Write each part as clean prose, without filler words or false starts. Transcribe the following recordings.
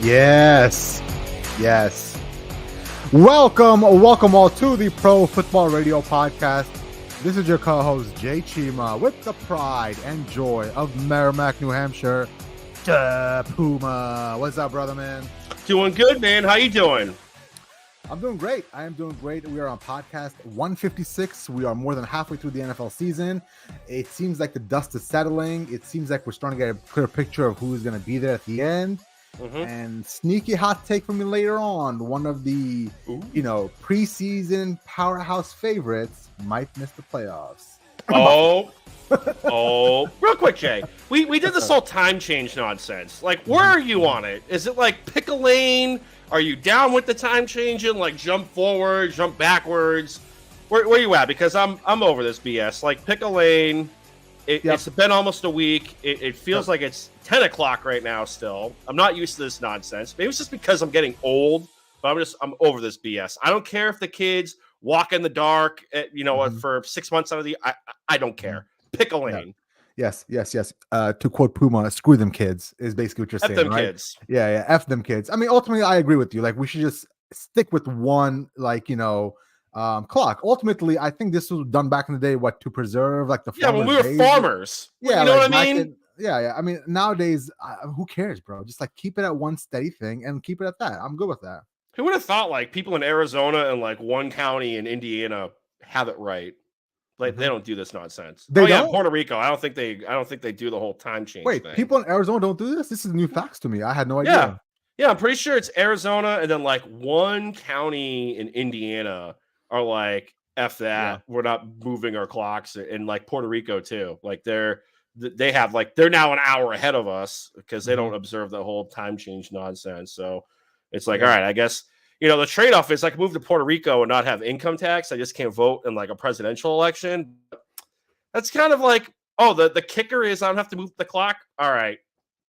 Yes. Yes. Welcome all to the Pro Football Radio Podcast. This is your co-host, Jay Chima, with the pride and joy of Merrimack, New Hampshire, Puma. What's up, brother, man? Doing good, man. How you doing? I'm doing great. I am doing great. We are on podcast 156. We are more than halfway through the NFL season. It seems like the dust is settling. It seems like we're starting to get a clear picture of who's going to be there at the end. And sneaky hot take from me later on. One of the, preseason powerhouse favorites might miss the playoffs. Real quick, Jay. We did this whole time change nonsense. Like, where are you on it? Is it like pick a lane? Are you down with the time changing? Like, jump forward, jump backwards? Where are you at? Because I'm over this BS. Like, pick a lane. It's been almost a week. It feels like it's 10 o'clock right now still. I'm not used to this nonsense. Maybe it's just because I'm getting old, but I'm over this BS. I don't care if the kids walk in the dark, for 6 months out of the I don't care. Pick a lane. Yes. To quote Puma, screw them kids is basically what you're saying, F them right? kids. Yeah, F them kids. I mean, ultimately, I agree with you. Like, we should just stick with one, clock. Ultimately, I think this was done back in the day, to preserve, like, the when we were farmers. Yeah, you know what I mean? I mean, nowadays, who cares, bro? Just, keep it at one steady thing and keep it at that. I'm good with that. Who would have thought, people in Arizona and, one county in Indiana have it right? Like, they don't do this nonsense. They don't? Puerto Rico. I don't think they do the whole time change thing. People in Arizona don't do this? This is new facts to me. I had no idea. Yeah, I'm pretty sure it's Arizona, and then one county in Indiana are like, F that. Yeah. We're not moving our clocks, and Puerto Rico too. They're now an hour ahead of us because they don't observe the whole time change nonsense. So it's all right, I guess. The trade-off is I can move to Puerto Rico and not have income tax. I just can't vote in a presidential election. That's kind of the kicker is I don't have to move the clock. All right,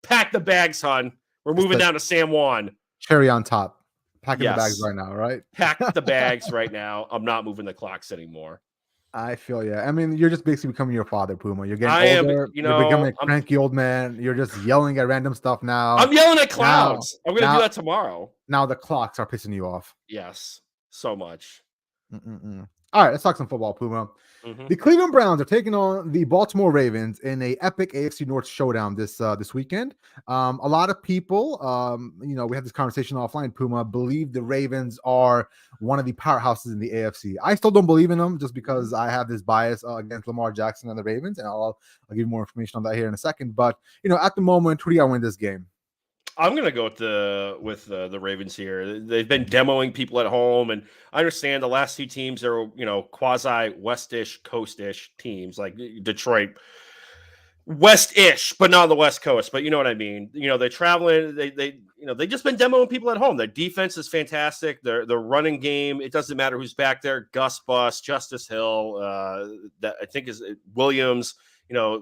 pack the bags, hon. We're moving down to San Juan. Cherry on top. Packing the bags right now, right? Pack the bags right now. I'm not moving the clocks anymore. I feel you. I mean, you're just basically becoming your father, Puma. You're getting older. You're becoming a cranky old man. You're just yelling at random stuff now. I'm yelling at clouds. I'm going to do that tomorrow. Now the clocks are pissing you off. Yes, so much. All right, let's talk some football, Puma. The Cleveland Browns are taking on the Baltimore Ravens in a epic AFC North showdown this weekend. A lot of people, we had this conversation offline, Puma, believe the Ravens are one of the powerhouses in the AFC. I still don't believe in them just because I have this bias against Lamar Jackson and the Ravens, and I'll give you more information on that here in a second. But, at the moment, who do you win this game? I'm gonna go with the Ravens here. They've been demoing people at home, and I understand the last two teams are quasi westish, coastish teams like Detroit, west-ish, but not on the West Coast. But you know what I mean. They're traveling. They just been demoing people at home. Their defense is fantastic. Their running game. It doesn't matter who's back there. Gus Bus, Justice Hill. That I think is Williams.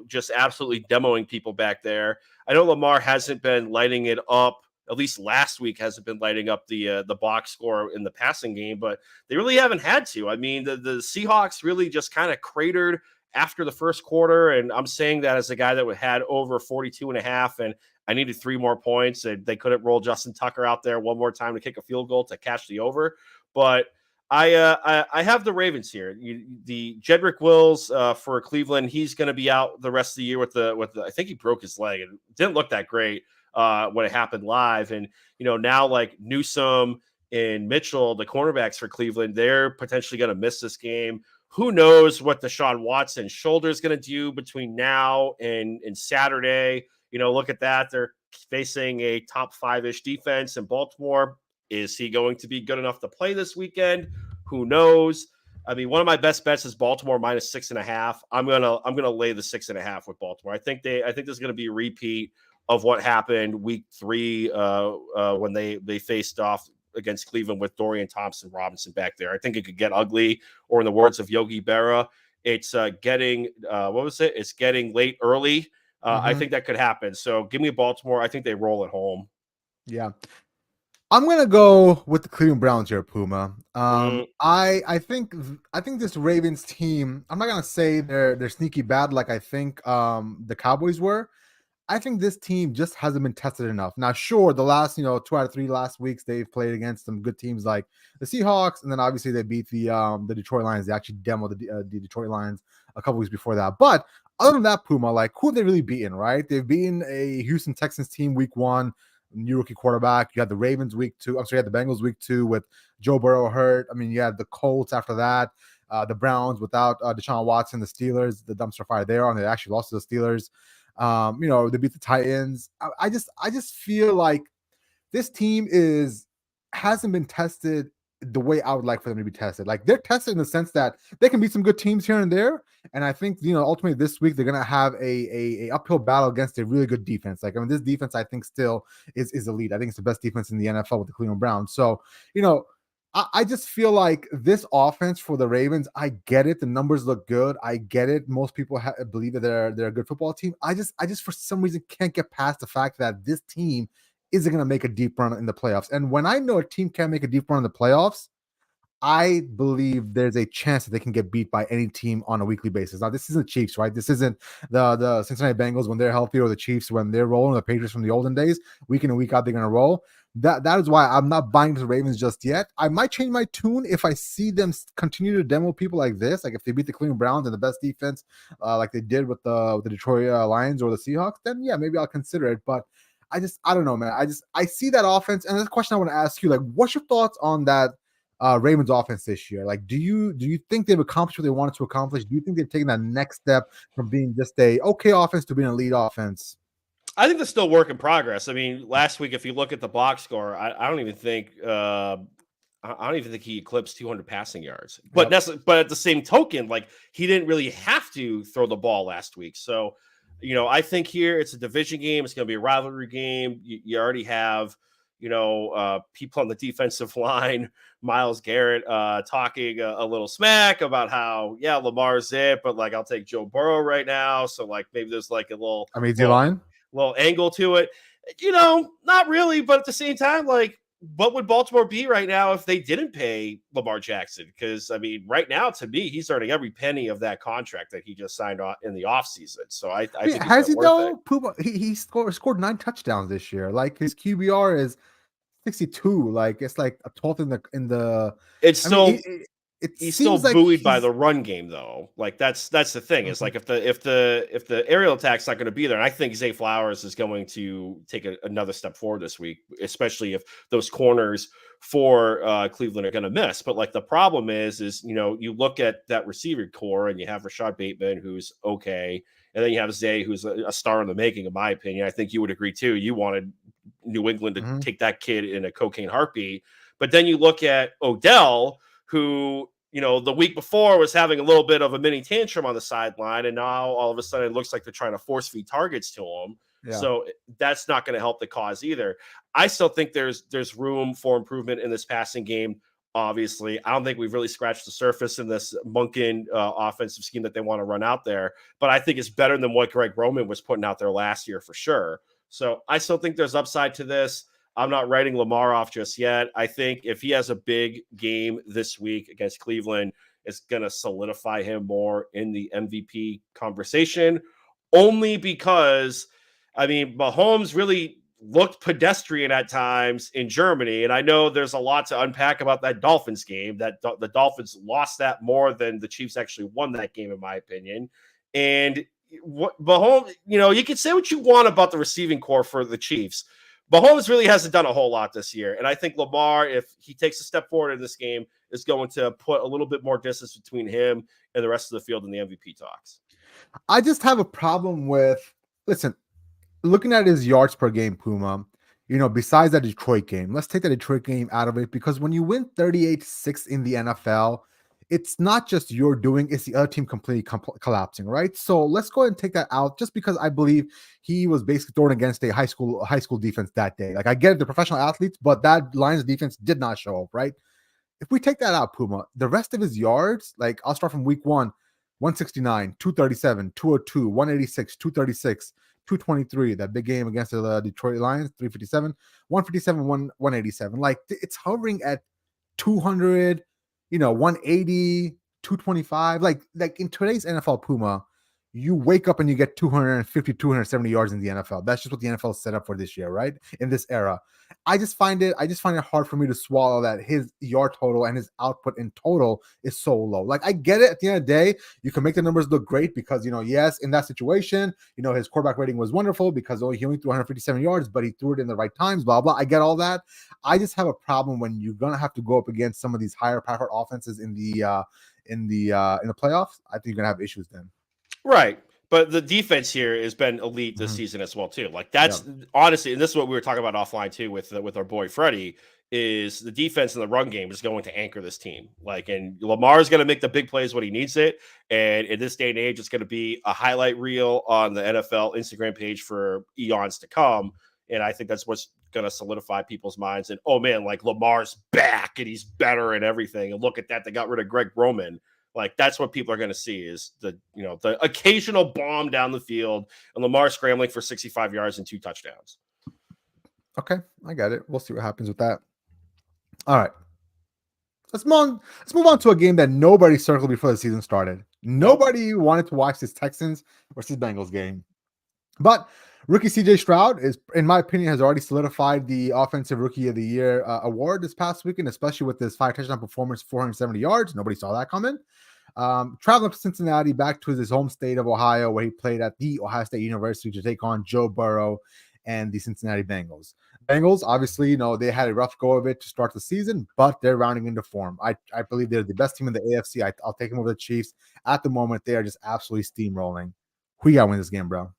Just absolutely demoing people back there. I know Lamar hasn't been lighting it up, at least last week hasn't been lighting up the box score in the passing game, but they really haven't had to. I mean, the Seahawks really just kind of cratered after the first quarter, and I'm saying that as a guy that had over 42.5, and I needed 3 more points, and they couldn't roll Justin Tucker out there one more time to kick a field goal to catch the over. But I have the Ravens here. The Jedrick Wills for Cleveland. He's going to be out the rest of the year with the. I think he broke his leg and didn't look that great when it happened live. And now Newsome and Mitchell, the cornerbacks for Cleveland, they're potentially going to miss this game. Who knows what Deshaun Watson's shoulder is going to do between now and Saturday? Look at that. They're facing a top 5-ish defense in Baltimore. Is he going to be good enough to play this weekend? Who knows? I mean, one of my best bets is Baltimore minus 6.5. I'm gonna lay the 6.5 with Baltimore. I think there's gonna be a repeat of what happened week 3 when they faced off against Cleveland with Dorian Thompson-Robinson back there. I think it could get ugly, or in the words of Yogi Berra, it's getting It's getting late early. I think that could happen. So give me Baltimore. I think they roll at home. Yeah. I'm gonna go with the Cleveland Browns here, Puma. I think this Ravens team. I'm not gonna say they're sneaky bad like I think the Cowboys were. I think this team just hasn't been tested enough. Now, sure, the last 2 out of 3 last weeks they've played against some good teams like the Seahawks, and then obviously they beat the Detroit Lions. They actually demoed the Detroit Lions a couple weeks before that. But other than that, Puma, like who have they really beaten? Right? They've beaten a Houston Texans team week 1, new rookie quarterback. You had the Ravens week 2. I'm sorry, you had the Bengals week 2 with Joe Burrow hurt. I mean, you had the Colts after that. The Browns without Deshaun Watson, the Steelers, the dumpster fire there on. They actually lost to the Steelers. They beat the Titans. I just feel like this team hasn't been tested the way I would like for them to be tested. Like they're tested in the sense that they can beat some good teams here and there. And I think, ultimately this week they're gonna have a uphill battle against a really good defense. Like, I mean, this defense I think still is elite. I think it's the best defense in the NFL with the Cleveland Browns. So, I just feel like this offense for the Ravens, I get it. The numbers look good. I get it. Most people believe that they're a good football team. I just for some reason can't get past the fact that this team isn't going to make a deep run in the playoffs. And when I know a team can't make a deep run in the playoffs, I believe there's a chance that they can get beat by any team on a weekly basis. Now, this isn't Chiefs, right? This isn't the Cincinnati Bengals when they're healthy, or the Chiefs when they're rolling, the Patriots from the olden days. Week in and week out, they're going to roll. That is why I'm not buying the Ravens just yet. I might change my tune if I see them continue to demo people like this. Like if they beat the Cleveland Browns and the best defense, like they did with the Detroit Lions or the Seahawks, then yeah, maybe I'll consider it. But I don't know, man. I see that offense, and that's a question I want to ask you. Like, what's your thoughts on that Ravens offense this year? Like, do you think they've accomplished what they wanted to accomplish? Do you think they've taken that next step from being just a okay offense to being an elite offense? I think that's still work in progress. I mean, last week, if you look at the box score, I don't even think I don't even think he eclipsed 200 passing yards. But but at the same token, like he didn't really have to throw the ball last week. So, I think here it's a division game. It's going to be a rivalry game. You already have people on the defensive line, Myles Garrett, talking a little smack about how, yeah, Lamar's it, but like I'll take Joe Burrow right now. So like maybe there's like a little angle to it. Not really, but at the same time, like what would Baltimore be right now if they didn't pay Lamar Jackson? Because I mean, right now, to me, he's earning every penny of that contract that he just signed on in the offseason. So I think has he though? Puma, he scored 9 touchdowns this year. Like his QBR is 62. Like it's like a 12th in the. It's still. He's still like buoyed by the run game, though. Like that's the thing. Is like if the aerial attack's not going to be there, and I think Zay Flowers is going to take another step forward this week, especially if those corners for Cleveland are going to miss. But like the problem is you look at that receiver core, and you have Rashad Bateman, who's okay, and then you have Zay, who's a star in the making, in my opinion. I think you would agree too. You wanted New England to take that kid in a cocaine heartbeat, but then you look at Odell, who the week before was having a little bit of a mini tantrum on the sideline, and now all of a sudden it looks like they're trying to force feed targets to him. Yeah. So that's not going to help the cause either. I still think there's room for improvement in this passing game. Obviously, I don't think we've really scratched the surface in this Monken offensive scheme that they want to run out there, but I think it's better than what Greg Roman was putting out there last year for sure. So I still think there's upside to this. I'm not writing Lamar off just yet. I think if he has a big game this week against Cleveland, it's going to solidify him more in the MVP conversation, only because, I mean, Mahomes really looked pedestrian at times in Germany. And I know there's a lot to unpack about that Dolphins game, that the Dolphins lost that more than the Chiefs actually won that game, in my opinion. And what Mahomes, you can say what you want about the receiving core for the Chiefs. Mahomes really hasn't done a whole lot this year. And I think Lamar, if he takes a step forward in this game, is going to put a little bit more distance between him and the rest of the field in the MVP talks. I just have a problem with, looking at his yards per game, Puma, besides that Detroit game, let's take that Detroit game out of it, because when you win 38-6 in the NFL, it's not just you're doing, it's the other team completely collapsing, right? So let's go ahead and take that out, just because I believe he was basically thrown against a high school defense that day. Like I get it, the professional athletes, but that Lions defense did not show up, right? If we take that out, Puma, the rest of his yards, like I'll start from week 1, 169, 237, 202, 186, 236, 223, that big game against the Detroit Lions, 357, 157, 187. Like it's hovering at 200, 180, 225. Like in today's NFL, Puma, you wake up and you get 250, 270 yards in the NFL. That's just what the NFL is set up for this year, right? In this era. I just find it hard for me to swallow that his yard total and his output in total is so low. Like, I get it. At the end of the day, you can make the numbers look great because, yes, in that situation, his quarterback rating was wonderful because he only threw 157 yards, but he threw it in the right times, blah, blah. I get all that. I just have a problem when you're going to have to go up against some of these higher powered offenses in the playoffs. I think you're going to have issues then. Right. But the defense here has been elite this season as well, too. Like, that's honestly, and this is what we were talking about offline, too, with our boy Freddie, is the defense and the run game is going to anchor this team. Like, and Lamar is going to make the big plays when he needs it. And in this day and age, it's going to be a highlight reel on the NFL Instagram page for eons to come. And I think that's what's going to solidify people's minds. And, oh, man, like, Lamar's back and he's better and everything. And look at that. They got rid of Greg Roman. Like, that's what people are going to see is the occasional bomb down the field and Lamar scrambling for 65 yards and 2 touchdowns. Okay, I got it. We'll see what happens with that. All right. Let's move on to a game that nobody circled before the season started. Nobody wanted to watch this Texans versus Bengals game. But rookie CJ Stroud is, in my opinion, has already solidified the Offensive Rookie of the Year award this past weekend, especially with this 5-touchdown performance, 470 yards. Nobody saw that coming. Traveling to Cincinnati, back to his home state of Ohio, where he played at the Ohio State University to take on Joe Burrow and the Cincinnati Bengals. Bengals, obviously, they had a rough go of it to start the season, but they're rounding into form. I believe they're the best team in the AFC. I'll take them over the Chiefs. At the moment, they are just absolutely steamrolling. Who you got to win this game, bro?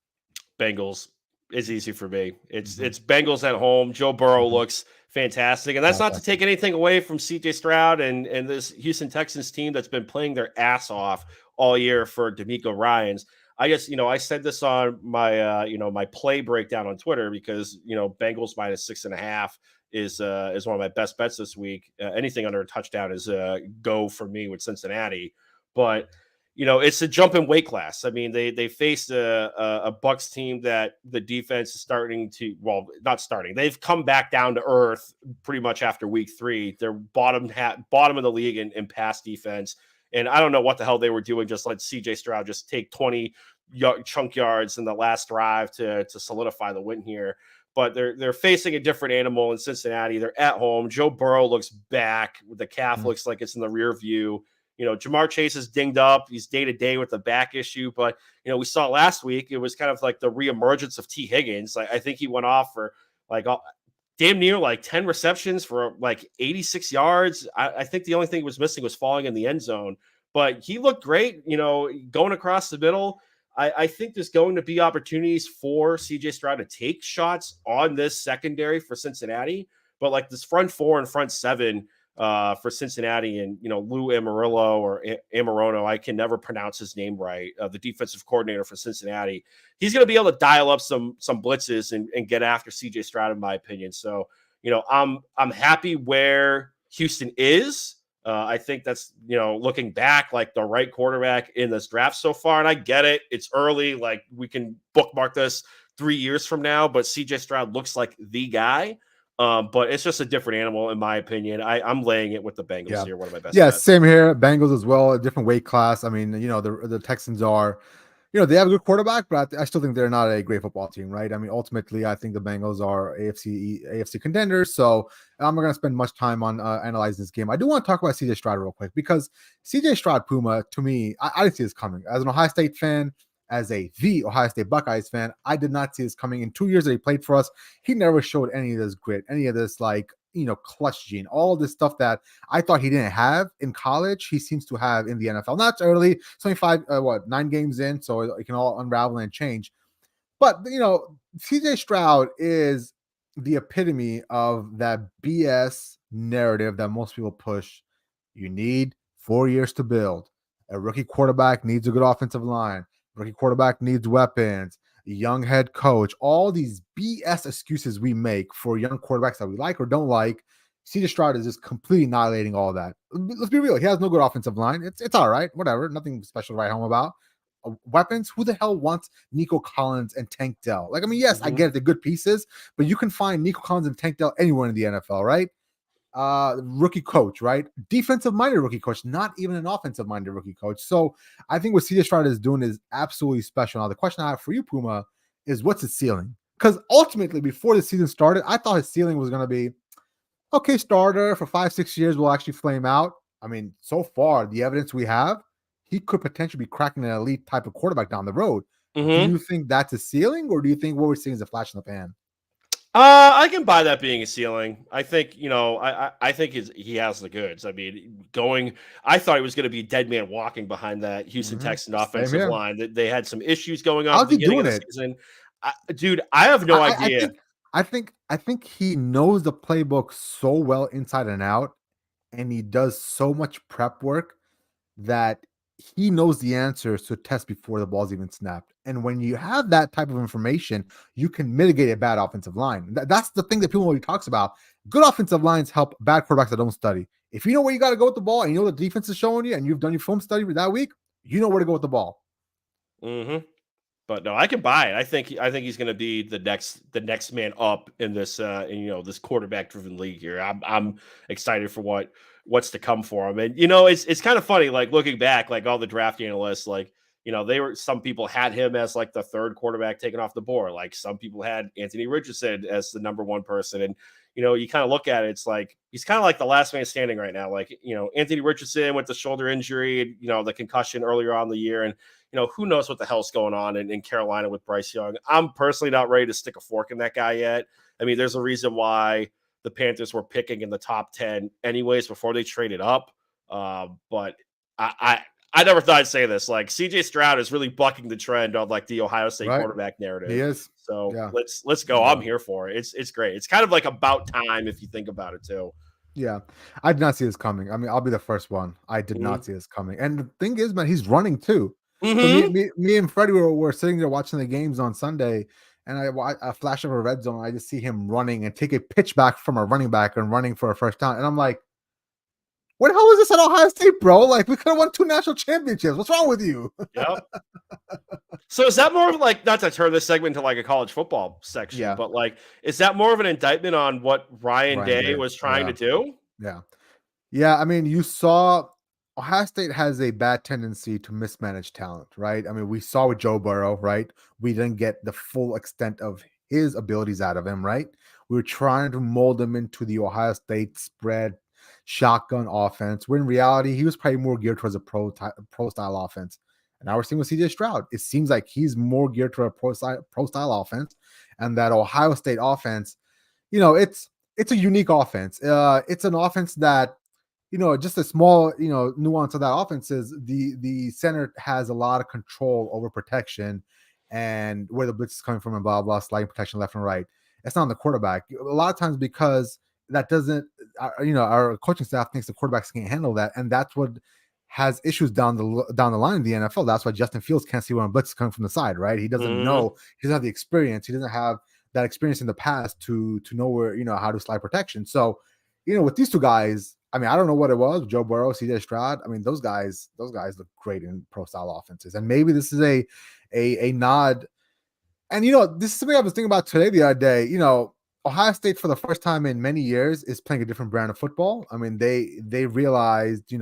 Bengals is easy for me. It's Bengals at home. Joe Burrow looks fantastic. And that's not to take anything away from CJ Stroud and this Houston Texans team that's been playing their ass off all year for D'Amico Ryans. I guess, I said this on my, my play breakdown on Twitter because, Bengals -6.5 is one of my best bets this week. Anything under a touchdown is a go for me with Cincinnati. But, it's a jump in weight class. I mean, they faced a Bucs team that the defense is starting to, well, not starting. They've come back down to earth pretty much after week 3. They're bottom of the league in pass defense. And I don't know what the hell they were doing. Just let CJ Stroud just take 20 chunk yards in the last drive to solidify the win here. But they're facing a different animal in Cincinnati. They're at home. Joe Burrow looks back. The calf looks like it's in the rear view. Jamar Chase is dinged up. He's day-to-day with the back issue. But, we saw last week, it was kind of like the reemergence of T. Higgins. I think he went off for damn near 10 receptions for 86 yards. I think the only thing he was missing was falling in the end zone. But he looked great, going across the middle. I think there's going to be opportunities for CJ Stroud to take shots on this secondary for Cincinnati. But this front 4 and front 7 for Cincinnati and, Lou Amarillo or Amarono, I can never pronounce his name right, the defensive coordinator for Cincinnati. He's going to be able to dial up some blitzes and get after CJ Stroud, in my opinion. So, I'm happy where Houston is. I think that's, looking back, the right quarterback in this draft so far. And I get it. It's early. We can bookmark this 3 years from now, but CJ Stroud looks like the guy. But it's just a different animal, in my opinion. I'm laying it with the Bengals here. One of my best bets. Same here. Bengals as well. A different weight class. I mean, the Texans are, they have a good quarterback, but I still think they're not a great football team, right? I mean, ultimately, I think the Bengals are AFC contenders. So I'm not going to spend much time on analyzing this game. I do want to talk about CJ Stroud real quick because CJ Stroud Puma, to me, I didn't see this coming. As an Ohio State fan, as the Ohio State Buckeyes fan, I did not see this coming. In 2 years that he played for us, he never showed any of this grit, any of this clutch gene, all this stuff that I thought he didn't have in college. He seems to have in the NFL. Not early, 9 games in, so it can all unravel and change. But CJ Stroud is the epitome of that BS narrative that most people push. You need 4 years to build. A rookie quarterback needs a good offensive line. Rookie quarterback needs weapons, young head coach, all these BS excuses we make for young quarterbacks that we like or don't like. CJ Stroud is just completely annihilating all that. Let's be real. He has no good offensive line. It's all right. Whatever. Nothing special to write home about. Weapons. Who the hell wants Nico Collins and Tank Dell? Yes, I get it. They're good pieces, but you can find Nico Collins and Tank Dell anywhere in the NFL, right? rookie coach, right? Defensive-minded rookie coach, not even an offensive-minded rookie coach. So I think what CJ Stroud is doing is absolutely special. Now, the question I have for you, Puma, is what's his ceiling? Because ultimately, before the season started, I thought his ceiling was going to be, okay, starter for 5-6 years will actually flame out. I mean, so far, the evidence we have, he could potentially be cracking an elite type of quarterback down the road. Do you think that's a ceiling, or do you think what we're seeing is a flash in the pan? I can buy that being a ceiling. I think, I think he has the goods. I mean, I thought he was going to be a dead man walking behind that Houston Texans Same offensive here. line. They had some issues going on at How's the he beginning of doing the it? season. Dude, I have no idea. I think he knows the playbook so well inside and out, and he does so much prep work that he knows the answers to a test before the ball's even snapped. And when you have that type of information, you can mitigate a bad offensive line. That's the thing that people always talks about. Good offensive lines help bad quarterbacks that don't study. If you know where you got to go with the ball and you know the defense is showing you and you've done your film study for that week, you know where to go with the ball. Mm-hmm. But no, I can buy it. I think he's going to be the next man up in this this quarterback driven league here. I'm excited for what's to come for him. And it's kind of funny, like looking back, like all the draft analysts, like some people had him as like the third quarterback taken off the board. Like some people had Anthony Richardson as the number one person. And you kind of look at it, it's like he's kind of like the last man standing right now. Like Anthony Richardson with the shoulder injury, the concussion earlier on in the year, and who knows what the hell's going on in Carolina with Bryce Young. I'm personally not ready to stick a fork in that guy yet. I mean, there's a reason why the Panthers were picking in the top 10 anyways before they traded up. But I never thought I'd say this. Like CJ Stroud is really bucking the trend of like the Ohio State quarterback narrative. He is. So yeah. let's go. I'm here for it. It's great. It's kind of like about time if you think about it too. Yeah, I did not see this coming. I mean, I'll be the first one. I did not see this coming. And the thing is, man, he's running too. So me and Freddie were sitting there watching the games on Sunday, and I flash over red zone. I just see him running and take a pitch back from a running back and running for a first down. And I'm like, what the hell is this at Ohio State, bro? Like, we could have won 2 national championships. What's wrong with you? Yep. So is that more of like, not to turn this segment into like a college football section, but like, is that more of an indictment on what Ryan Day was trying to do? Yeah. I mean, you saw Ohio State has a bad tendency to mismanage talent, right? I mean, we saw with Joe Burrow, right? We didn't get the full extent of his abilities out of him, right? We were trying to mold him into the Ohio State spread shotgun offense, when in reality, he was probably more geared towards a pro style offense. And now we're seeing with CJ Stroud, it seems like he's more geared toward a pro style offense, and that Ohio State offense, it's a unique offense. It's an offense that, just a small, nuance of that offense is the center has a lot of control over protection and where the blitz is coming from and blah, blah, sliding protection left and right. It's not on the quarterback. A lot of times because that doesn't, our coaching staff thinks the quarterbacks can't handle that. And that's what has issues down the line in the NFL. That's why Justin Fields can't see when a blitz is coming from the side, right? He doesn't know. He doesn't have the experience. He doesn't have that experience in the past to know where, how to slide protection. So, with these two guys, I mean, I don't know what it was, Joe Burrow, CJ Stroud. I mean, those guys look great in pro style offenses. And maybe this is a nod. And this is something I was thinking about today, the other day. Ohio State for the first time in many years is playing a different brand of football. I mean, they realized,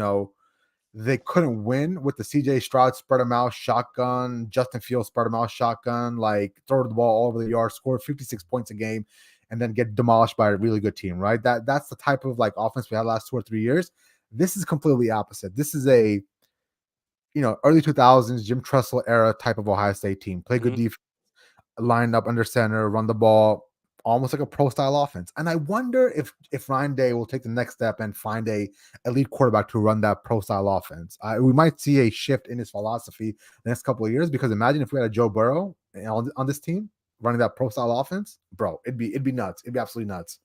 they couldn't win with the CJ Stroud spread them out shotgun, Justin Fields spread them out shotgun, like throw the ball all over the yard, score 56 points a game, and then get demolished by a really good team, right? That's the type of like offense we had last 2 or 3 years. This is completely opposite. This is a early 2000s Jim Tressel era type of Ohio State team. Play good defense, lined up under center, run the ball, almost like a pro style offense. And I wonder if Ryan Day will take the next step and find a elite quarterback to run that pro style offense. We might see a shift in his philosophy the next couple of years, because imagine if we had a Joe Burrow on this team running that pro style offense, bro, it'd be nuts. It'd be absolutely nuts.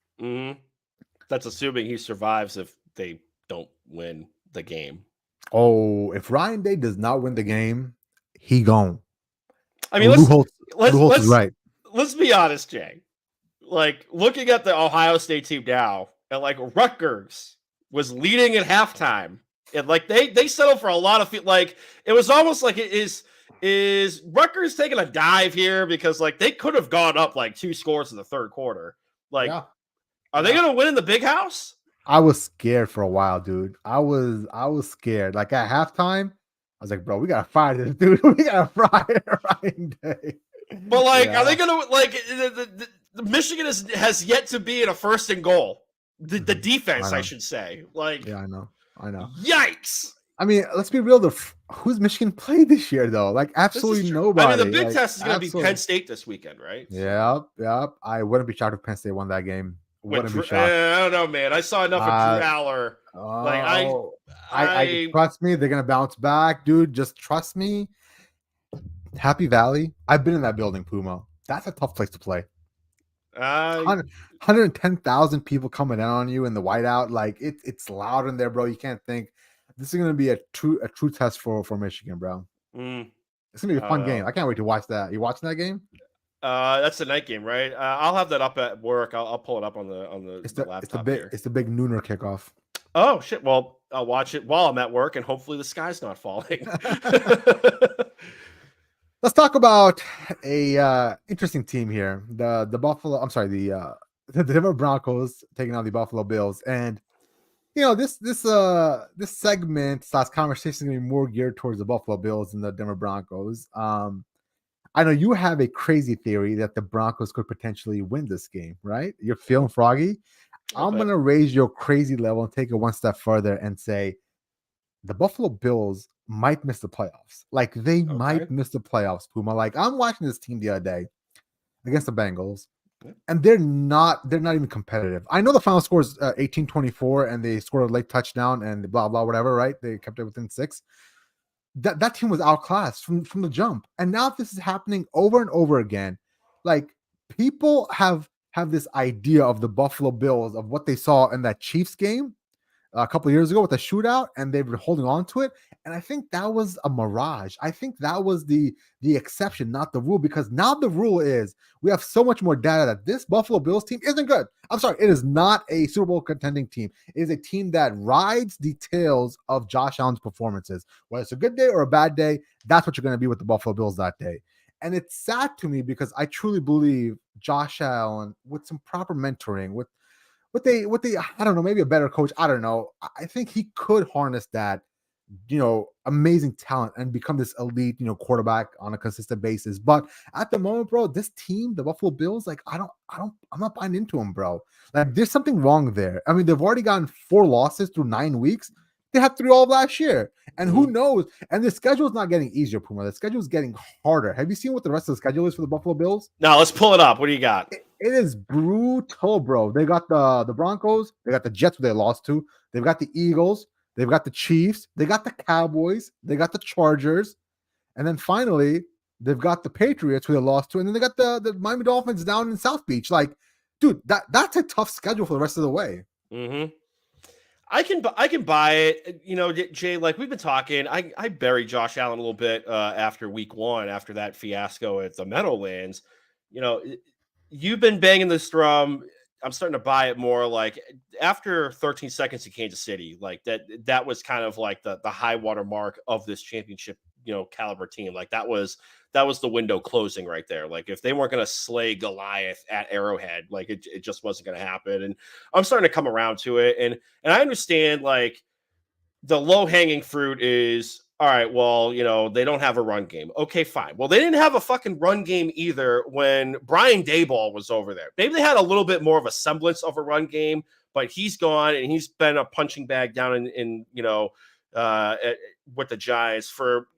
That's assuming he survives if they don't win the game. Oh, if Ryan Day does not win the game, he gone. I mean, let's be honest, Jay. Like, looking at the Ohio State team now, and like Rutgers was leading at halftime, and like they settled for a lot of like it was almost like it is Rutgers taking a dive here, because like they could have gone up like 2 scores in the third quarter. Like, are they going to win in the big house? I was scared for a while, dude. I was scared. Like at halftime, I was like, bro, we gotta fire this dude. We gotta fire Ryan Day. But like, are Yeah, they gonna like the Michigan has yet to be in a first and goal? The I defense, I know. should say. Like, Yeah, I know. I know. yikes! I mean, let's be real. Who's Michigan played this year though? Like This is absolutely true. I mean, the nobody. big Like test is gonna be Penn absolutely. State this weekend, right? So Yep, yep. I wouldn't be shocked if Penn State won that game. when Wouldn't be shocked. I don't know, man. I saw enough of Drew Uh Aller. Like oh, I I trust me. They're gonna bounce back, dude. Just trust me. Happy Valley. I've been in that building, Puma. That's a tough place to play. I 110,000 people coming down on you in the whiteout. Like it's loud in there, bro. You can't think. This is gonna be a true test for Michigan, bro. mm, It's gonna be a I don't fun know. game. I can't wait to watch that. You watching that game? That's the night game, right? I'll have that up at work. I'll pull it up on the laptop here. It's the big nooner kickoff. Oh shit! Well, I'll watch it while I'm at work, and hopefully the sky's not falling. Let's talk about a interesting team here. The Buffalo. I'm sorry, the Denver Broncos taking on the Buffalo Bills, and this segment slash conversation is going to be more geared towards the Buffalo Bills than the Denver Broncos. I know you have a crazy theory that the Broncos could potentially win this game, right? You're feeling froggy. I'm going to raise your crazy level and take it one step further and say the Buffalo Bills might miss the playoffs. Like they might miss the playoffs, Puma. Like I'm watching this team the other day against the Bengals, and they're not even competitive. I know the final score is 18-24, and they scored a late touchdown and blah blah whatever, right? They kept it within 6. That team was outclassed from the jump, and now this is happening over and over again. Like people have this idea of the Buffalo Bills of what they saw in that Chiefs game a couple of years ago with a shootout, and they've been holding on to it. And I think that was a mirage. I think that was the exception, not the rule, because now the rule is we have so much more data that this Buffalo Bills team isn't good. I'm sorry, it is not a Super Bowl contending team. It is a team that rides the tails of Josh Allen's performances. Whether it's a good day or a bad day, that's what you're going to be with the Buffalo Bills that day. And it's sad to me because I truly believe Josh Allen, with some proper mentoring, with what they I don't know, maybe a better coach, I don't know, I think he could harness that amazing talent and become this elite quarterback on a consistent basis. But at the moment, bro, this team, the Buffalo Bills, like I'm not buying into them, bro. Like there's something wrong there. I mean, they've already gotten 4 losses through 9 weeks. They had 3 all of last year, and who knows? And the schedule is not getting easier, Puma. The schedule is getting harder. Have you seen what the rest of the schedule is for the Buffalo Bills? Now let's pull it up. What do you got? It is brutal, bro. They got the Broncos, they got the Jets, who they lost to. They've got the Eagles, they've got the Chiefs, they got the Cowboys, they got the Chargers, and then finally they've got the Patriots, who they lost to, and then they got the Miami Dolphins down in South Beach. Like, dude, that's a tough schedule for the rest of the way. Mm-hmm. I can buy it. Jay, like we've been talking, I buried Josh Allen a little bit after week 1, after that fiasco at the Meadowlands. You've been banging this drum. I'm starting to buy it more. Like after 13 seconds in Kansas City, like that was kind of like the high water mark of this championship, caliber team. Like that was the window closing right there. Like if they weren't going to slay Goliath at Arrowhead, like it just wasn't going to happen. And I'm starting to come around to it. And I understand like the low hanging fruit is, all right, well, they don't have a run game. Okay, fine. Well, they didn't have a fucking run game either when Brian Daboll was over there. Maybe they had a little bit more of a semblance of a run game, but he's gone and he's been a punching bag down in with the Giants for,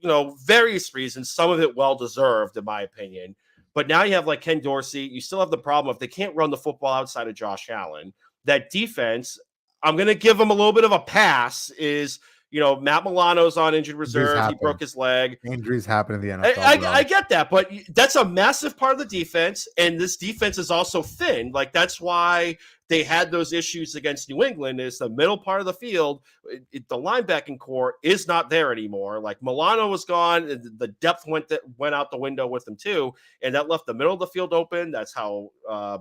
various reasons, some of it well-deserved in my opinion. But now you have like Ken Dorsey. You still have the problem if they can't run the football outside of Josh Allen. That defense, I'm going to give them a little bit of a pass, is Matt Milano's on injured reserve. He broke his leg. Injuries happen in the NFL. I get that, but that's a massive part of the defense, and this defense is also thin. Like that's why they had those issues against New England. Is the middle part of the field, the linebacking core is not there anymore. Like Milano was gone, the depth went out the window with them too, and that left the middle of the field open. That's how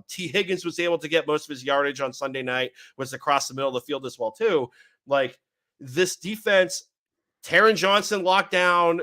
T. Higgins was able to get most of his yardage on Sunday night, was across the middle of the field as well too. Like this defense, Taron Johnson locked down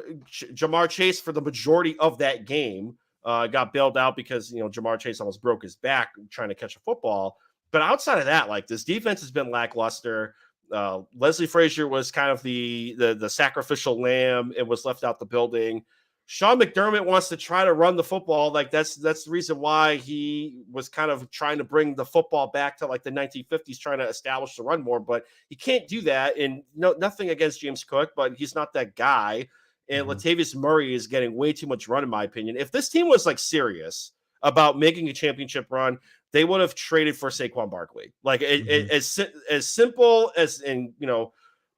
Jamar Chase for the majority of that game. Got bailed out because Jamar Chase almost broke his back trying to catch a football. But outside of that, like this defense has been lackluster. Leslie Frazier was kind of the sacrificial lamb and was left out the building. Sean McDermott wants to try to run the football. Like that's the reason why he was kind of trying to bring the football back to like the 1950s, trying to establish the run more, but he can't do that. And nothing against James Cook, but he's not that guy. And Latavius Murray is getting way too much run, in my opinion. If this team was like serious about making a championship run, they would have traded for Saquon Barkley. Like as simple as, and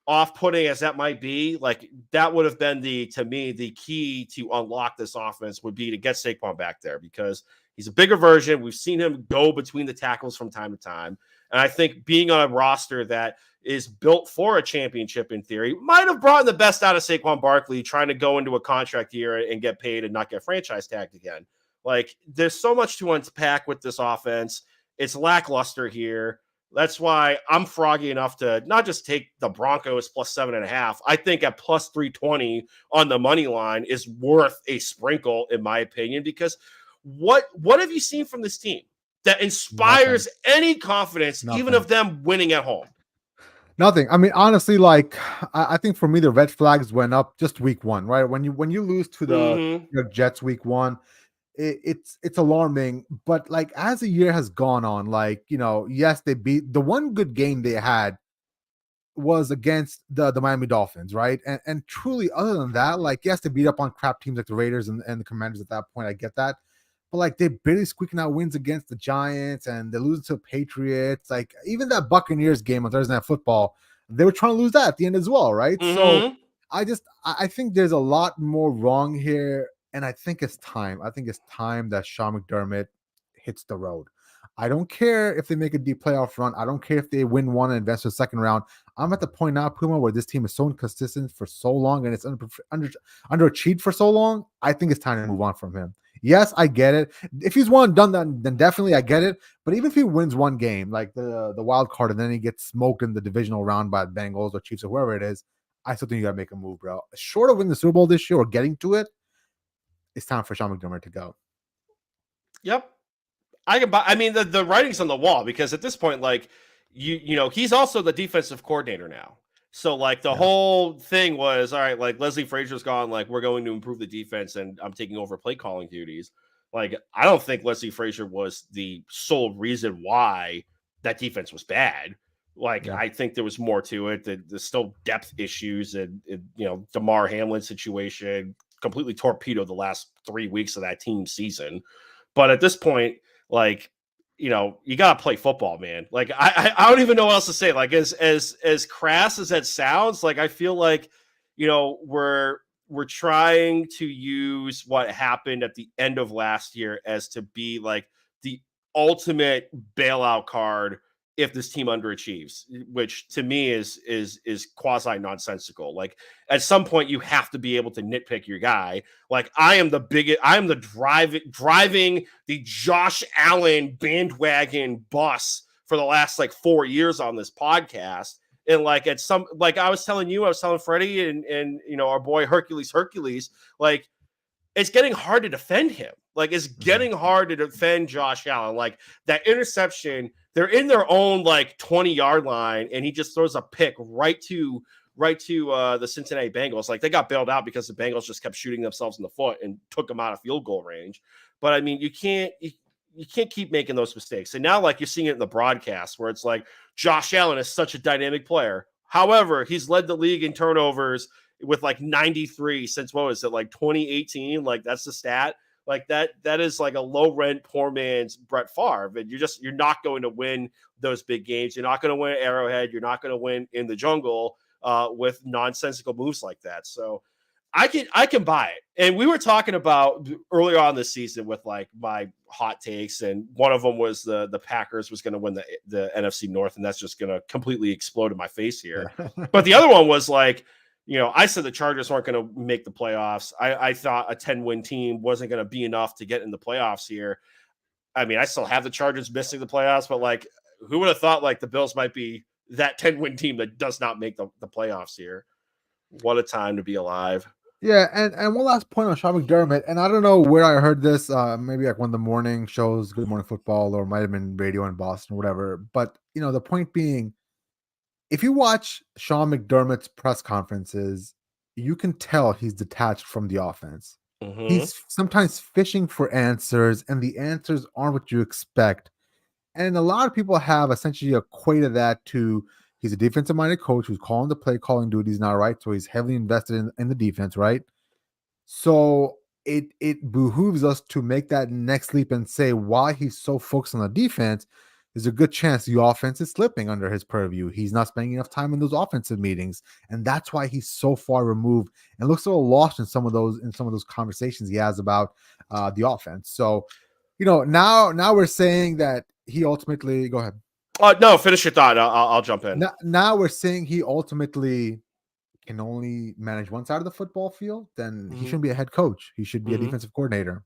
off-putting as that might be, like that would have been to me the key to unlock this offense would be to get Saquon back there, because he's a bigger version. We've seen him go between the tackles from time to time, and I think being on a roster that is built for a championship in theory might have brought the best out of Saquon Barkley, trying to go into a contract year and get paid and not get franchise tagged again. Like there's so much to unpack with this offense. It's lackluster here. That's why I'm froggy enough to not just take the Broncos plus 7.5. I think at plus 320 on the money line is worth a sprinkle, in my opinion, because what have you seen from this team that inspires any confidence, even of them winning at home? Nothing. I mean, honestly, like I think for me, the red flags went up just week one, right? When you lose to the Jets week one, it's alarming. But like as the year has gone on, like yes, they beat the one good game they had was against the Miami Dolphins, right? And truly, other than that, like yes, they beat up on crap teams like the Raiders and the Commanders at that point. I get that. But like they're barely squeaking out wins against the Giants, and they're losing to the Patriots. Like even that Buccaneers game on Thursday Night Football, they were trying to lose that at the end as well, right? So I think there's a lot more wrong here, and I think it's time. I think it's time that Sean McDermott hits the road. I don't care if they make a deep playoff run. I don't care if they win one and advance to the second round. I'm at the point now, Puma, where this team is so inconsistent for so long and it's underachieved for so long. I think it's time to move on from him. Yes, I get it. If he's one and done, then definitely I get it. But even if he wins one game, like the wild card, and then he gets smoked in the divisional round by the Bengals or Chiefs or whoever it is, I still think you got to make a move, bro. Short of winning the Super Bowl this year or getting to it, it's time for Sean McDermott to go. Yep. I mean, the writing's on the wall, because at this point, like, he's also the defensive coordinator now. So like the whole thing was, all right, like Leslie Frazier's gone, like we're going to improve the defense and I'm taking over play calling duties. Like, I don't think Leslie Frazier was the sole reason why that defense was bad. Like, I think there was more to it. There's still depth issues and DeMar Hamlin situation completely torpedoed the last 3 weeks of that team season. But at this point, like, you got to play football, man. Like, I don't even know what else to say. Like, as crass as that sounds, like, I feel like, we're trying to use what happened at the end of last year as to be like the ultimate bailout card if this team underachieves, which to me is quasi nonsensical. Like, at some point you have to be able to nitpick your guy. Like, I am driving the Josh Allen bandwagon bus for the last like 4 years on this podcast. And like I was telling Freddie and our boy Hercules, like, it's getting hard to defend him. Like, it's getting hard to defend Josh Allen. Like, that interception, they're in their own like 20-yard line, and he just throws a pick right to the Cincinnati Bengals. Like, they got bailed out because the Bengals just kept shooting themselves in the foot and took them out of field goal range. But I mean, you can't keep making those mistakes. And now, like, you're seeing it in the broadcast where it's like Josh Allen is such a dynamic player. However, he's led the league in turnovers with like 93 since, what was it, like 2018? Like, that's the stat. Like, that is like a low rent, poor man's Brett Favre. And you're not going to win those big games. You're not going to win at Arrowhead. You're not going to win in the jungle with nonsensical moves like that. So I can buy it. And we were talking about earlier on this season with like my hot takes, and one of them was the Packers was going to win the NFC North, and that's just going to completely explode in my face here. But the other one was like, I said the Chargers weren't going to make the playoffs. I thought a 10-win team wasn't going to be enough to get in the playoffs here. I mean, I still have the Chargers missing the playoffs, but like, who would have thought like the Bills might be that 10-win team that does not make the playoffs here? What a time to be alive. Yeah, and one last point on Sean McDermott, and I don't know where I heard this, maybe like one of the morning shows, Good Morning Football, or might have been radio in Boston or whatever. But the point being, if you watch Sean McDermott's press conferences, you can tell he's detached from the offense. Mm-hmm. He's sometimes fishing for answers, and the answers aren't what you expect. And a lot of people have essentially equated that to he's a defensive minded coach who's calling the play calling duties now, right? So he's heavily invested in the defense, right? So it behooves us to make that next leap and say why he's so focused on the defense. There's a good chance the offense is slipping under his purview. He's not spending enough time in those offensive meetings, and that's why he's so far removed and looks so lost in some of those conversations he has about the offense. So, now we're saying that he ultimately go ahead. No, finish your thought. I'll jump in. Now we're saying he ultimately can only manage one side of the football field, then he shouldn't be a head coach. He should be a defensive coordinator.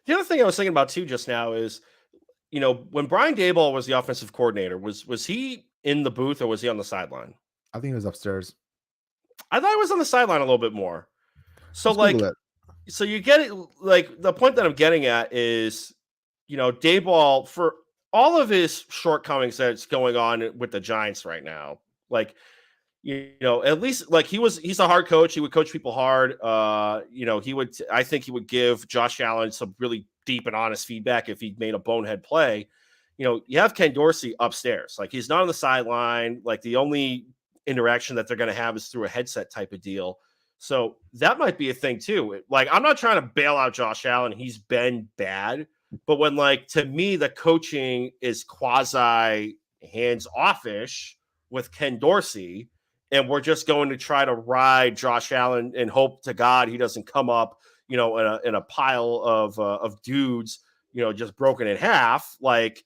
The other thing I was thinking about too just now is, when Brian Daboll was the offensive coordinator, was he in the booth or was he on the sideline? I think he was upstairs. I thought he was on the sideline a little bit more. So Let's Google it. so you get it. Like the point that I'm getting at is, Daboll, for all of his shortcomings that's going on with the Giants right now, like, at least like he's a hard coach. He would coach people hard. I think he would give Josh Allen some really deep and honest feedback if he made a bonehead play. You have Ken Dorsey upstairs. Like he's not on the sideline. Like the only interaction that they're going to have is through a headset type of deal. So that might be a thing too. Like I'm not trying to bail out Josh Allen. He's been bad. But when to me, the coaching is quasi hands offish with Ken Dorsey, and we're just going to try to ride Josh Allen and hope to God he doesn't come up, in a pile of dudes, just broken in half. Like,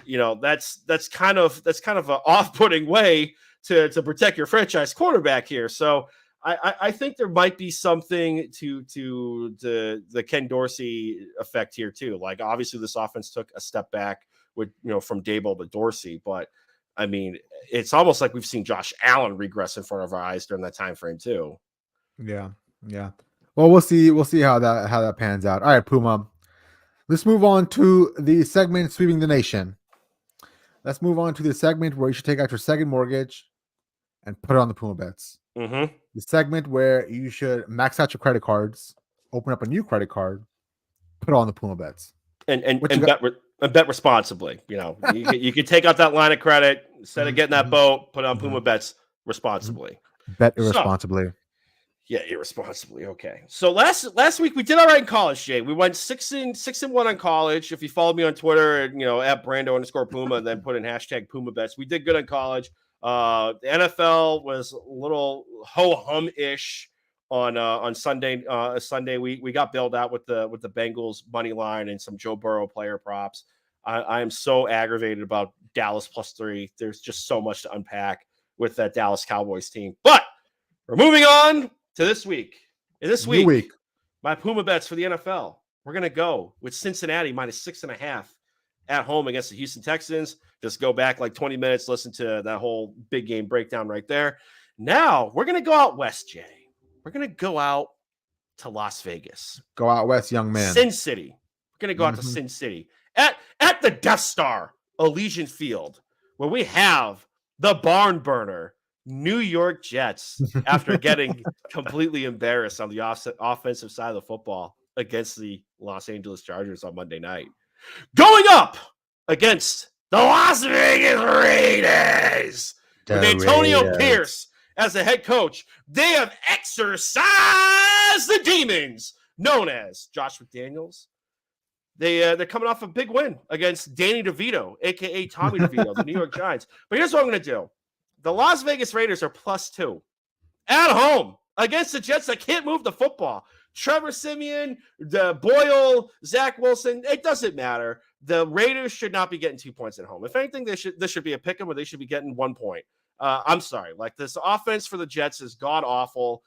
that's kind of an off-putting way to protect your franchise quarterback here. So I think there might be something to the Ken Dorsey effect here too. Like obviously this offense took a step back with from Daboll to Dorsey, but I mean it's almost like we've seen Josh Allen regress in front of our eyes during that time frame too. Yeah. Well, we'll see how that pans out. All right, Puma. Let's move on to the segment sweeping the nation. Let's move on to the segment where you should take out your second mortgage and put it on the Puma bets. Mm-hmm. The segment where you should max out your credit cards, open up a new credit card, put it on the Puma bets. And bet responsibly. You can take out that line of credit instead of getting that boat, put on Puma bets responsibly. Bet irresponsibly. Yeah, irresponsibly. Okay. So last week we did all right in college, Jay. We went 6-1 on college. If you follow me on Twitter, at Brando_Puma, and then put in hashtag Puma bets, we did good on college. The NFL was a little ho hum ish on Sunday. Sunday we got bailed out with the Bengals money line and some Joe Burrow player props. I am so aggravated about Dallas +3. There's just so much to unpack with that Dallas Cowboys team. But we're moving on to this week. This week, my Puma bets for the NFL. We're going to go with Cincinnati -6.5 at home against the Houston Texans. Just go back like 20 minutes, listen to that whole big game breakdown right there. Now, we're going to go out west, Jay. We're going to go out to Las Vegas. Go out west, young man. Sin City. We're going to go out to Sin City. At the Death Star, Allegiant Field, where we have the barn burner New York Jets after getting completely embarrassed on the offensive side of the football against the Los Angeles Chargers on Monday night. Going up against the Las Vegas Raiders with Antonio Pierce as the head coach. They have exorcised the demons known as Josh McDaniels. They're coming off a big win against Danny DeVito, a.k.a. Tommy DeVito, the New York Giants. But here's what I'm going to do. The Las Vegas Raiders are +2 at home against the Jets that can't move the football. Trevor Siemian, the Boyle, Zach Wilson, it doesn't matter. The Raiders should not be getting 2 points at home. If anything, this should be a pick 'em, or they should be getting 1 point. I'm sorry. Like this offense for the Jets is god awful.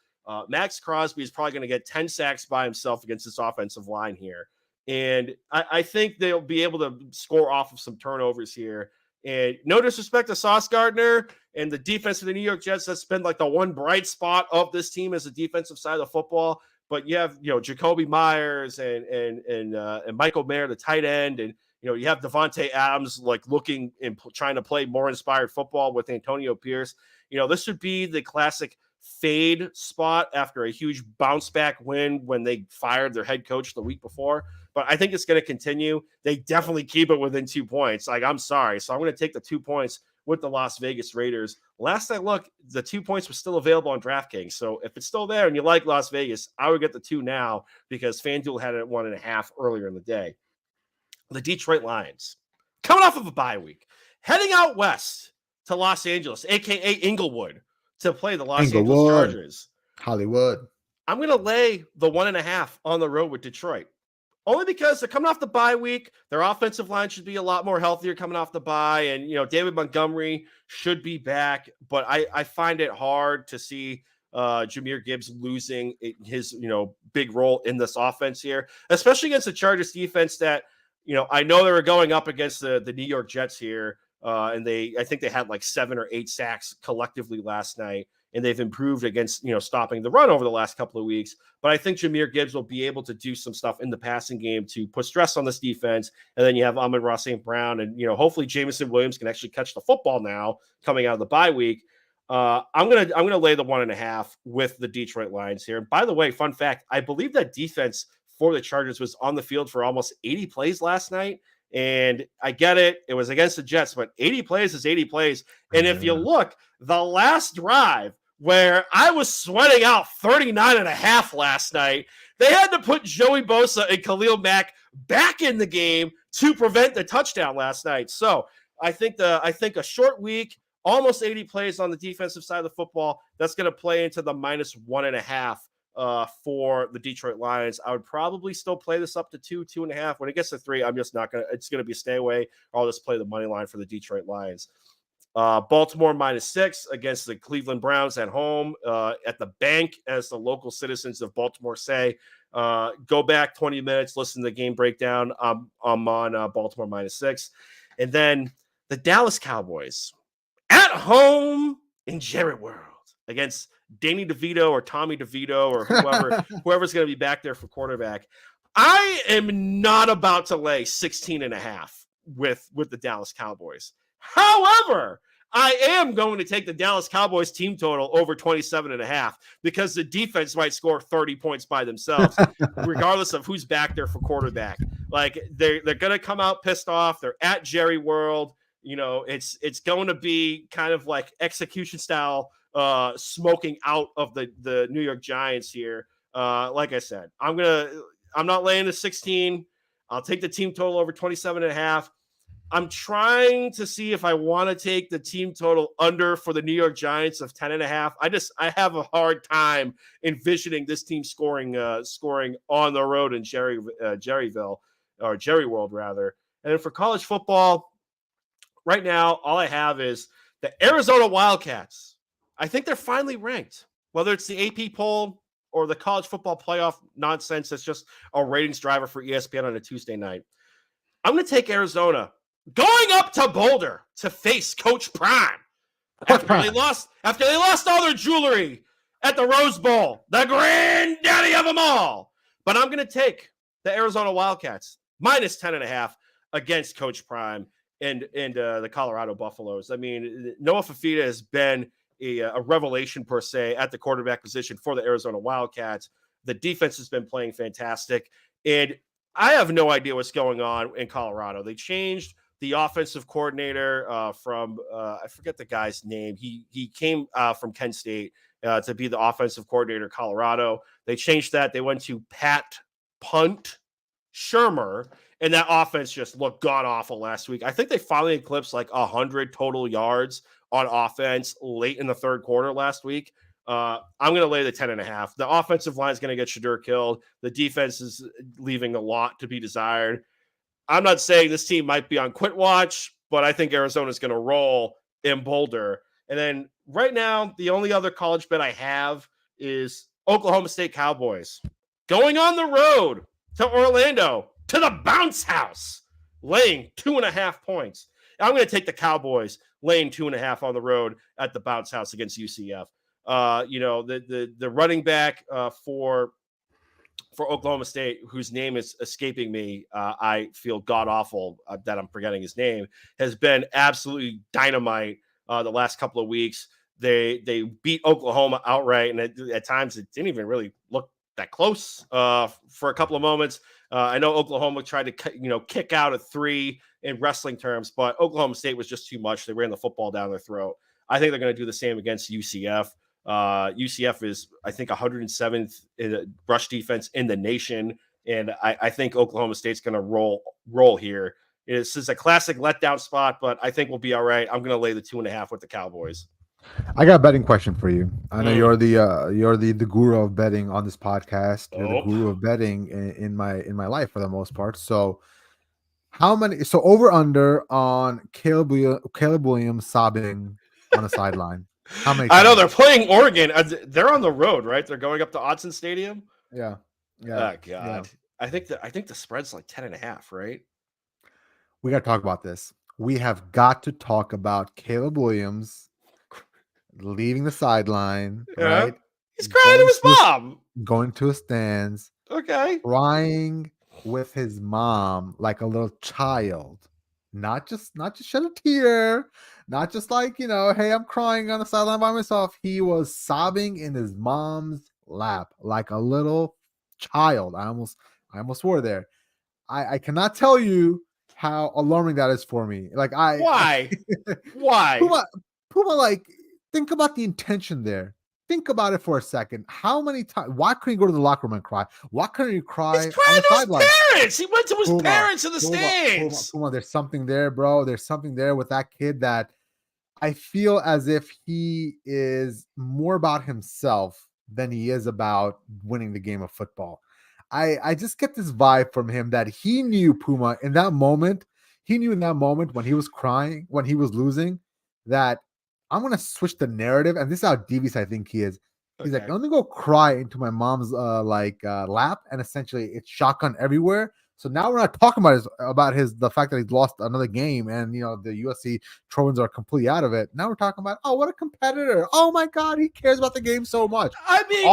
Max Crosby is probably going to get 10 sacks by himself against this offensive line here. And I think they'll be able to score off of some turnovers here. And no disrespect to Sauce Gardner and the defense of the New York Jets, that's been like the one bright spot of this team as the defensive side of the football. But you have, Jacoby Myers and Michael Mayer, the tight end, and you have Devontae Adams like looking and trying to play more inspired football with Antonio Pierce. This would be the classic fade spot after a huge bounce back win when they fired their head coach the week before. But I think it's going to continue. They definitely keep it within 2 points. Like, I'm sorry. So I'm going to take the 2 points with the Las Vegas Raiders. Last I looked, the 2 points was still available on DraftKings. So if it's still there and you like Las Vegas, I would get the 2 now because FanDuel had it at 1.5 earlier in the day. The Detroit Lions, coming off of a bye week, heading out west to Los Angeles, a.k.a. Inglewood, to play the Los Angeles Chargers. Hollywood. I'm going to lay the 1.5 on the road with Detroit. Only because they're coming off the bye week. Their offensive line should be a lot more healthier coming off the bye. And, David Montgomery should be back. But I find it hard to see Jahmyr Gibbs losing his, big role in this offense here, especially against the Chargers defense that, I know they were going up against the New York Jets here. And I think they had like 7 or 8 sacks collectively last night. And they've improved against, stopping the run over the last couple of weeks. But I think Jahmyr Gibbs will be able to do some stuff in the passing game to put stress on this defense. And then you have Amon-Ra St. Brown. And, hopefully Jameson Williams can actually catch the football now coming out of the bye week. I'm gonna lay the 1.5 with the Detroit Lions here. And by the way, fun fact, I believe that defense for the Chargers was on the field for almost 80 plays last night. And I get it. It was against the Jets, but 80 plays is 80 plays. And if you look, the last drive, where I was sweating out 39.5 last night, they had to put Joey Bosa and Khalil Mack back in the game to prevent the touchdown last night. So I think a short week, almost 80 plays on the defensive side of the football, that's going to play into the -1.5 for the Detroit Lions. I would probably still play this up to 2.5. When it gets to 3, I'm just not going to, it's going to be stay away. I'll just play the money line for the Detroit Lions. Baltimore -6 against the Cleveland Browns at home at the bank, as the local citizens of Baltimore say. Go back 20 minutes, listen to the game breakdown. I'm on Baltimore -6. And then the Dallas Cowboys at home in Jerry World against Danny DeVito or Tommy DeVito or whoever's going to be back there for quarterback. I am not about to lay 16.5 with the Dallas Cowboys. However, I am going to take the Dallas Cowboys team total over 27.5 because the defense might score 30 points by themselves, regardless of who's back there for quarterback. Like they're going to come out pissed off. They're at Jerry World. It's going to be kind of like execution style smoking out of the New York Giants here. Like I said, I'm not laying the 16. I'll take the team total over 27.5. I'm trying to see if I want to take the team total under for the New York Giants of 10.5. I have a hard time envisioning this team scoring on the road in Jerryville, or Jerry World rather. And then for college football, right now, all I have is the Arizona Wildcats. I think they're finally ranked, whether it's the AP poll or the college football playoff nonsense. That's just a ratings driver for ESPN on a Tuesday night. I'm going to take Arizona going up to Boulder to face Coach Prime after they lost all their jewelry at the Rose Bowl, the granddaddy of them all. But I'm going to take the Arizona Wildcats -10.5 against Coach Prime and the Colorado Buffaloes. I mean, Noah Fafita has been a revelation per se at the quarterback position for the Arizona Wildcats. The defense has been playing fantastic, and I have no idea what's going on in Colorado. They changed the offensive coordinator from I forget the guy's name. He came from Kent State to be the offensive coordinator of Colorado. They changed that. They went to Pat Punt Shermer, and that offense just looked god awful last week. I think they finally eclipsed like 100 total yards on offense late in the third quarter last week. I'm going to lay the 10.5. The offensive line is going to get Shedeur killed. The defense is leaving a lot to be desired. I'm not saying this team might be on quit watch, but I think Arizona is going to roll in Boulder. And then right now, the only other college bet I have is Oklahoma State Cowboys going on the road to Orlando, to the bounce house, laying 2.5 points. I'm going to take the Cowboys laying 2.5 on the road at the bounce house against UCF. The running back for Oklahoma State, whose name is escaping me, I feel god awful that I'm forgetting his name, has been absolutely dynamite the last couple of weeks. They beat Oklahoma outright, and at times it didn't even really look that close for a couple of moments. I know Oklahoma tried to kick out a 3 in wrestling terms, but Oklahoma State was just too much. They ran the football down their throat. I think they're going to do the same against UCF. UCF is, I think, 107th in rush defense in the nation, and I think Oklahoma State's going to roll here. This is a classic letdown spot, but I think we'll be all right. I'm going to lay the 2.5 with the Cowboys. I got a betting question for you. I know you're the guru of betting on this podcast. You're the guru of betting in my life for the most part. So how many? So over under on Caleb Williams sobbing on the sideline. How many times? I know they're playing Oregon. They're on the road, right? They're going up to Autzen Stadium. Yeah. Oh God. Yeah. I think the spread's like 10.5, right? We got to talk about this. We have got to talk about Caleb Williams leaving the sideline, right? He's crying to his mom. Going to his stands. Okay. Crying with his mom like a little child. Not just shed a tear. Not just like, hey, I'm crying on the sideline by myself. He was sobbing in his mom's lap like a little child. I almost swore there. I cannot tell you how alarming that is for me. Like why? Puma, like, think about the intention there. Think about it for a second. How many times? Why couldn't he go to the locker room and cry? Why couldn't he cry? He's crying to his parents. He went to his parents in the stands. Puma, there's something there, bro. There's something there with that kid that I feel as if he is more about himself than he is about winning the game of football. I just get this vibe from him that he knew, Puma, in that moment. He knew in that moment when he was crying, when he was losing, that I'm going to switch the narrative. And this is how devious I think he is. He's like, I'm going to go cry into my mom's lap. And essentially it's shotgun everywhere. So now we're not talking about the fact that he's lost another game and, the USC Trojans are completely out of it. Now we're talking about, what a competitor. Oh my God, he cares about the game so much. I mean,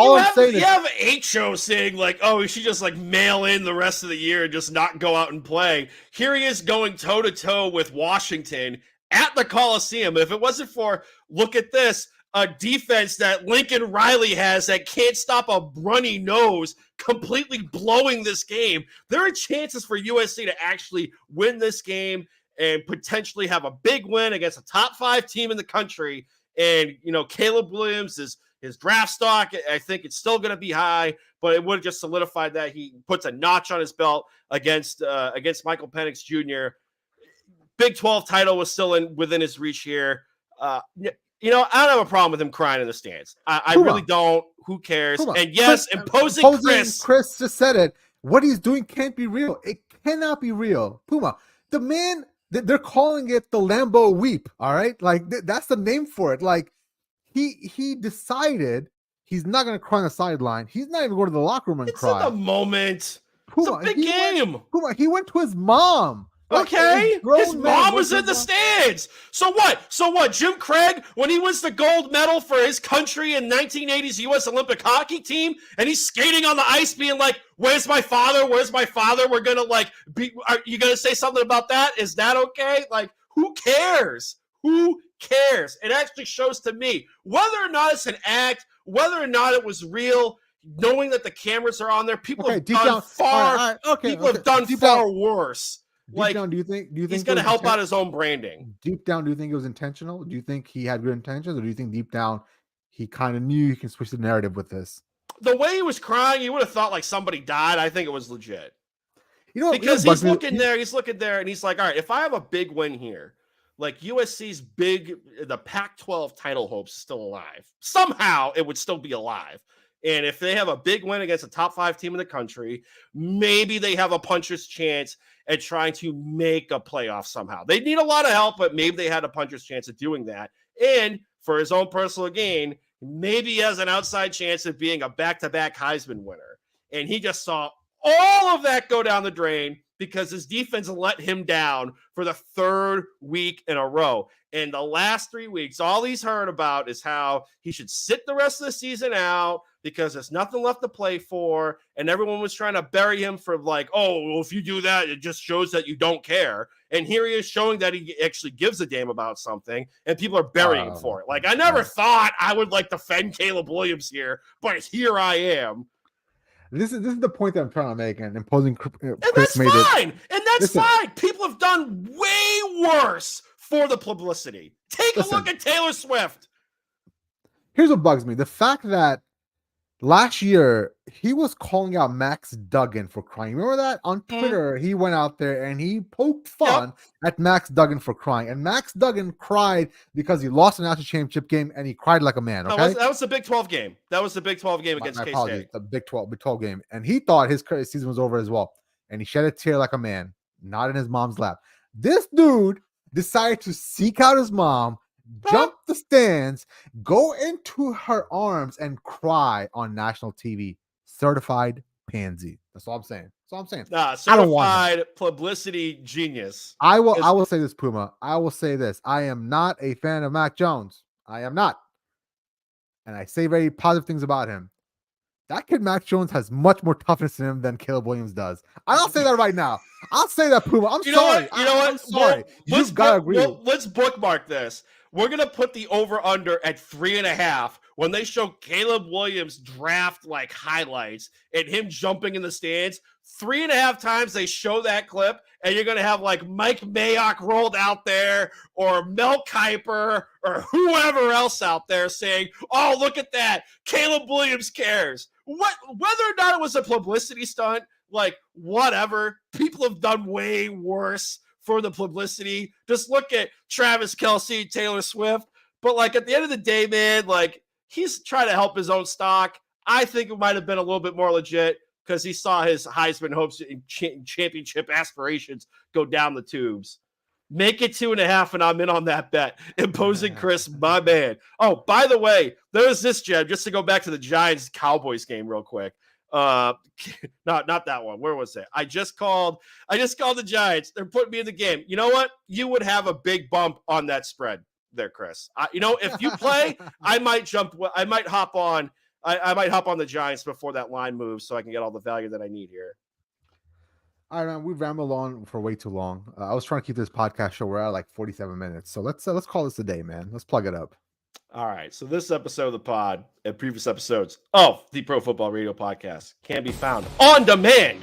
you have H.O. saying like, we should just like mail in the rest of the year and just not go out and play. Here he is going toe to toe with Washington at the Coliseum. If it wasn't for, look at this, a defense that Lincoln Riley has that can't stop a runny nose completely blowing this game, there are chances for USC to actually win this game and potentially have a big win against a top 5 team in the country. And, Caleb Williams, his draft stock, I think it's still going to be high, but it would have just solidified that he puts a notch on his belt against Michael Penix Jr. Big 12 title was still within his reach here. I don't have a problem with him crying in the stands. I really don't. Who cares? Puma. And yes, imposing Chris. Chris just said it. What he's doing can't be real. It cannot be real. Puma, the man, they're calling it the Lambeau weep. All right, like that's the name for it. Like he decided he's not going to cry on the sideline. He's not even going to the locker room and cry. It's in the moment. Puma, it's a big game. He went to his mom. Okay, his mom was in the stands. So what? Jim Craig, when he wins the gold medal for his country in 1980's U.S. Olympic hockey team, and he's skating on the ice being like, where's my father? Where's my father? We're going to are you going to say something about that? Is that okay? Like, who cares? Who cares? It actually shows to me whether or not it's an act, whether or not it was real, knowing that the cameras are on there. People have done far worse. Deep down, do you think he's going to help out his own branding? Deep down, do you think it was intentional? Do you think he had good intentions, or do you think deep down he kind of knew he can switch the narrative with this? The way he was crying, you would have thought like somebody died. I think it was legit. Because he's looking there, and he's like, all right, if I have a big win here, like USC's the Pac-12 title hopes still alive. Somehow it would still be alive. And if they have a big win against a top 5 team in the country, maybe they have a puncher's chance at trying to make a playoff somehow. They need a lot of help, but maybe they had a puncher's chance of doing that. And for his own personal gain, maybe he has an outside chance of being a back-to-back Heisman winner. And he just saw all of that go down the drain because his defense let him down for the third week in a row. In the last 3 weeks, all he's heard about is how he should sit the rest of the season out because there's nothing left to play for. And everyone was trying to bury him for like, oh, well, if you do that, it just shows that you don't care. And here he is showing that he actually gives a damn about something, and people are burying him for it. Like, I never thought I would like defend Caleb Williams here, but here I am. This is the point that I'm trying to make, and imposing. And that's fine. And that's fine. People have done way worse for the publicity. Take a look at Taylor Swift. Here's what bugs me: the fact that last year he was calling out Max Duggan for crying. Remember that on Twitter? He went out there and he poked fun at Max Duggan for crying, and Max Duggan cried because he lost a national championship game, and he cried like a man. Okay, that was the Big 12 game. That was the Big 12 game against K-State. The Big 12 game, and he thought his season was over as well, and he shed a tear like a man, not in his mom's lap. This dude decided to seek out his mom, jump the stands, go into her arms, and cry on national TV. Certified pansy. That's all I'm saying. Certified publicity genius. I will say this, Puma. I will say this. I am not a fan of Mac Jones. I am not. And I say very positive things about him. That kid, Mac Jones, has much more toughness in him than Caleb Williams does. I'll say that right now. I'll say that, Puma. I'm sorry. I'm sorry. You've got to agree. Let's bookmark this. We're going to put the over-under at 3.5 when they show Caleb Williams draft like highlights and him jumping in the stands. 3.5 times they show that clip, and you're going to have like Mike Mayock rolled out there or Mel Kiper or whoever else out there saying, oh, look at that. Caleb Williams cares. Whether or not it was a publicity stunt, like whatever, people have done way worse for the publicity. Just look at Travis Kelce, Taylor Swift. But like at the end of the day, man, like he's trying to help his own stock. I think it might have been a little bit more legit because he saw his Heisman hopes and championship aspirations go down the tubes. Make it 2.5, and I'm in on that bet. Imposing Chris, my man. Oh, by the way, there's this gem, just to go back to the Giants-Cowboys game real quick. Not that one. Where was it? I just called the Giants. They're putting me in the game. You know what? You would have a big bump on that spread there, Chris. If you play, I might hop on the Giants before that line moves so I can get all the value that I need here. All right, man, we've rambled on for way too long. I was trying to keep this podcast show. We're at like 47 minutes. So let's call this a day, man. Let's plug it up. All right, so this episode of the pod and previous episodes of the Pro Football Radio Podcast can be found on demand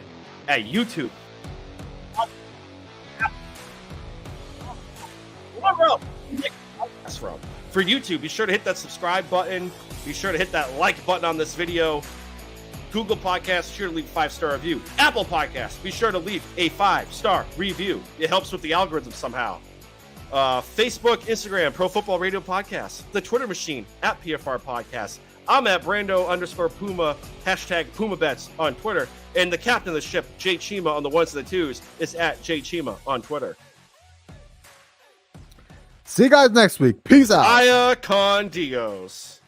at YouTube. For YouTube, be sure to hit that subscribe button. Be sure to hit that like button on this video. Google Podcasts, be sure to leave a 5-star review. Apple Podcasts, be sure to leave a 5-star review. It helps with the algorithm somehow. Facebook, Instagram, Pro Football Radio Podcast, the Twitter machine at PFR Podcast. I'm at Brando_Puma, hashtag PumaBets on Twitter. And the captain of the ship, Jay Chima on the ones and the twos, is at Jay Chima on Twitter. See you guys next week. Peace out. Vaya con Dios.